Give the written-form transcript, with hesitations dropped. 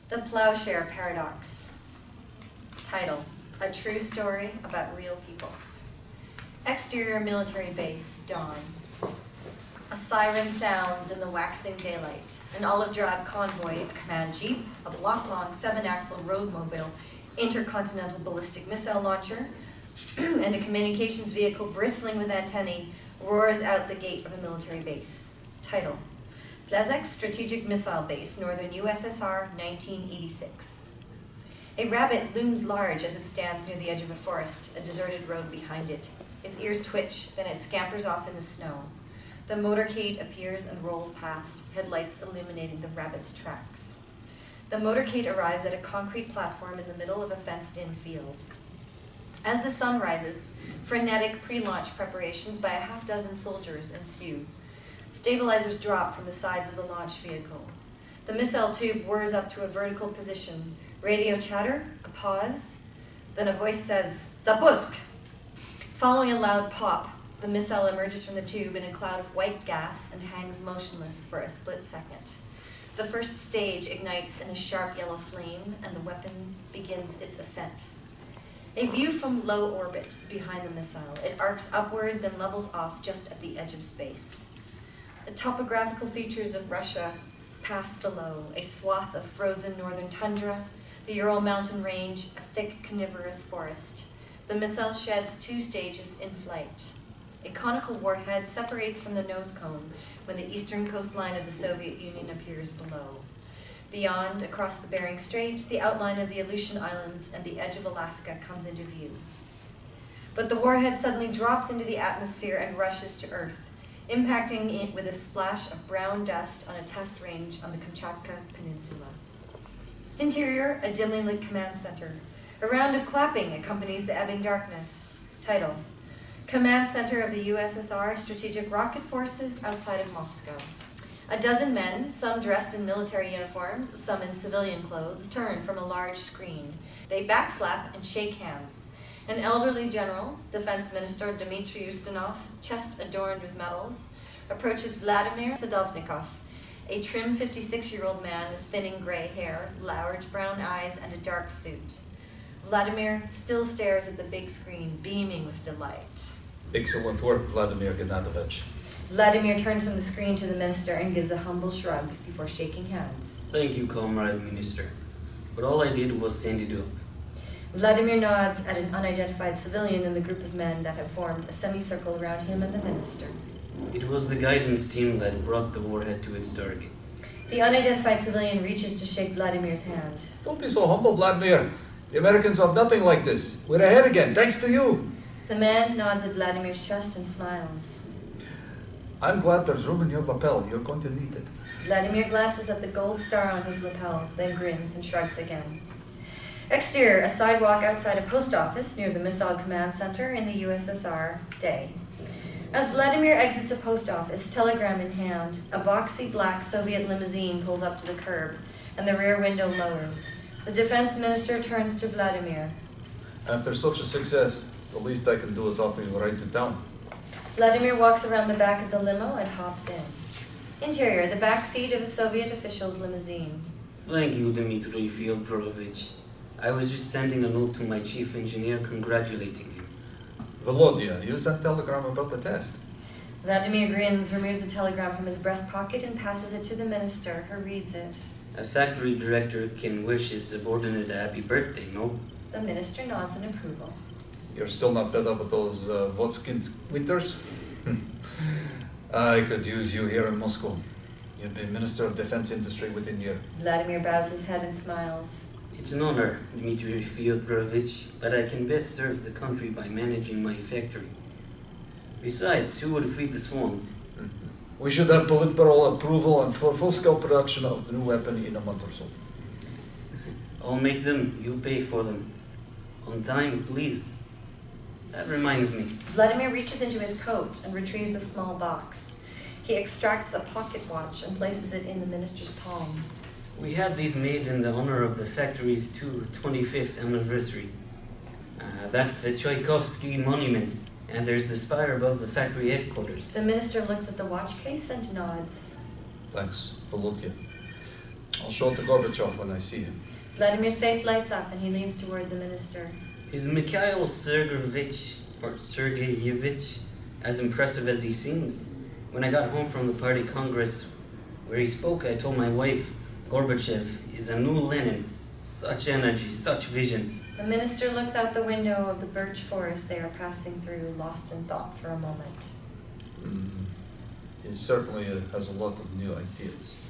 The Plowshare Paradox. Title: A True Story About Real People. Exterior military base, dawn. A siren sounds in the waxing daylight. An olive-drab convoy, a command jeep, a block-long 7-axle roadmobile, intercontinental ballistic missile launcher, and a communications vehicle bristling with antennae roars out the gate of a military base. Title: Plowshare Strategic Missile Base, Northern USSR, 1986. A rabbit looms large as it stands near the edge of a forest, a deserted road behind it. Its ears twitch, then it scampers off in the snow. The motorcade appears and rolls past, headlights illuminating the rabbit's tracks. The motorcade arrives at a concrete platform in the middle of a fenced-in field. As the sun rises, frenetic pre-launch preparations by a half-dozen soldiers ensue. Stabilizers drop from the sides of the launch vehicle. The missile tube whirs up to a vertical position. Radio chatter, a pause, then a voice says, "Zapusk!" Following a loud pop, the missile emerges from the tube in a cloud of white gas and hangs motionless for a split second. The first stage ignites in a sharp yellow flame, and the weapon begins its ascent. A view from low orbit behind the missile. It arcs upward, then levels off just at the edge of space. The topographical features of Russia pass below, a swath of frozen northern tundra, the Ural mountain range, a thick carnivorous forest. The missile sheds 2 stages in flight. A conical warhead separates from the nose cone when the eastern coastline of the Soviet Union appears below. Beyond, across the Bering Straits, the outline of the Aleutian Islands and the edge of Alaska comes into view. But the warhead suddenly drops into the atmosphere and rushes to Earth, impacting it with a splash of brown dust on a test range on the Kamchatka Peninsula. Interior, a dimly lit command center. A round of clapping accompanies the ebbing darkness. Title: Command Center of the USSR Strategic Rocket Forces outside of Moscow. A dozen men, some dressed in military uniforms, some in civilian clothes, turn from a large screen. They backslap and shake hands. An elderly general, Defense Minister Dmitry Ustinov, chest adorned with medals, approaches Vladimir Sadovnikov, a trim 56-year-old man with thinning gray hair, large brown eyes, and a dark suit. Vladimir still stares at the big screen, beaming with delight. Excellent work, Vladimir Gennadovich. Vladimir turns from the screen to the minister and gives a humble shrug before shaking hands. Thank you, Comrade Minister. But all I did was send it up. Vladimir nods at an unidentified civilian in the group of men that have formed a semicircle around him and the minister. It was the guidance team that brought the warhead to its target. The unidentified civilian reaches to shake Vladimir's hand. Don't be so humble, Vladimir. The Americans have nothing like this. We're ahead again, thanks to you. The man nods at Vladimir's chest and smiles. I'm glad there's room in your lapel. You're going to need it. Vladimir glances at the gold star on his lapel, then grins and shrugs again. Exterior, a sidewalk outside a post office near the Missile Command Center in the USSR, day. As Vladimir exits a post office, telegram in hand, a boxy black Soviet limousine pulls up to the curb, and the rear window lowers. The defense minister turns to Vladimir. After such a success, the least I can do is offer you a ride to town. Vladimir walks around the back of the limo and hops in. Interior, the back seat of a Soviet official's limousine. Thank you, Dmitry Fyodorovich. I was just sending a note to my chief engineer congratulating him. Volodya, you sent a telegram about the test. Vladimir grins, removes a telegram from his breast pocket and passes it to the minister, who reads it. A factory director can wish his subordinate a happy birthday, no? The minister nods in approval. You're still not fed up with those Vodskin winters? I could use you here in Moscow. You'd be Minister of Defense Industry within a year. Vladimir bows his head and smiles. It's an honor, Dmitry Fyodorovich, but I can best serve the country by managing my factory. Besides, who would feed the swans? We should have Politburo approval and for full-scale production of the new weapon in a month or so. I'll make them, you pay for them. On time, please. That reminds me. Vladimir reaches into his coat and retrieves a small box. He extracts a pocket watch and places it in the minister's palm. We had these made in the honor of the factory's 25th anniversary. That's the Tchaikovsky monument, and there's the spire above the factory headquarters. The minister looks at the watch case and nods. Thanks, Volodya. I'll show it to Gorbachev when I see him. Vladimir's face lights up and he leans toward the minister. Is Mikhail Sergeyevich as impressive as he seems? When I got home from the party congress where he spoke, I told my wife, Gorbachev is a new Lenin. Such energy, such vision. The minister looks out the window of the birch forest they are passing through, lost in thought for a moment. He certainly has a lot of new ideas.